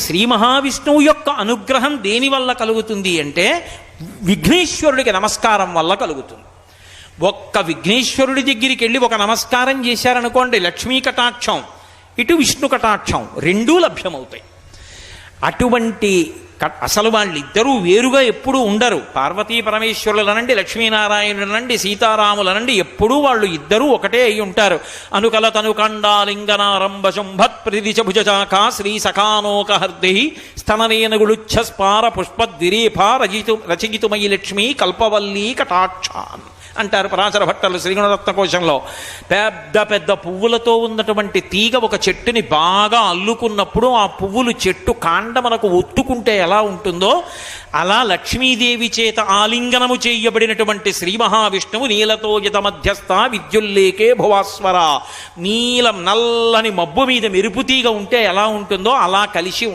శ్రీ మహావిష్ణువు యొక్క అనుగ్రహం దేనివల్ల కలుగుతుంది అంటే విఘ్నేశ్వరుడికి నమస్కారం వల్ల కలుగుతుంది. ఒక్క విఘ్నేశ్వరుడి దగ్గరికి వెళ్ళి ఒక నమస్కారం చేశారనుకోండి, లక్ష్మీ కటాక్షం ఇటు విష్ణు కటాక్షం రెండూ లభ్యమవుతాయి. అటువంటి అసలు వాళ్ళిద్దరూ వేరుగా ఎప్పుడూ ఉండరు. పార్వతీ పరమేశ్వరులనండి, లక్ష్మీనారాయణులనండి, సీతారాములనండి, ఎప్పుడూ వాళ్ళు ఇద్దరూ ఒకటే అయి ఉంటారు. అనుకల తనుకండాలింగనారంభశుంభత్ ప్రతిదిశభుజాకా శ్రీ సఖానోకహర్ది స్తననేనగుళుచ్ఛస్పార పుష్పద్విరేఫా రచయితుమయి లక్ష్మీ కల్పవల్లీ కటాక్షాన్ అంటారు పరాశర భట్టలు శ్రీగుణరత్న కోశంలో. పెద్ద పెద్ద పువ్వులతో ఉన్నటువంటి తీగ ఒక చెట్టుని బాగా అల్లుకున్నప్పుడు ఆ పువ్వులు చెట్టు కాండమునకు ఒత్తుకుంటే ఎలా ఉంటుందో అలా లక్ష్మీదేవి చేత ఆలింగనము చేయబడినటువంటి శ్రీ మహావిష్ణువు నీలతో యత మధ్యస్థ విద్యుల్లేకే భువాస్వర, నీలం నల్లని మబ్బు మీద మెరుపు తీగ ఉంటే ఎలా ఉంటుందో అలా కలిసి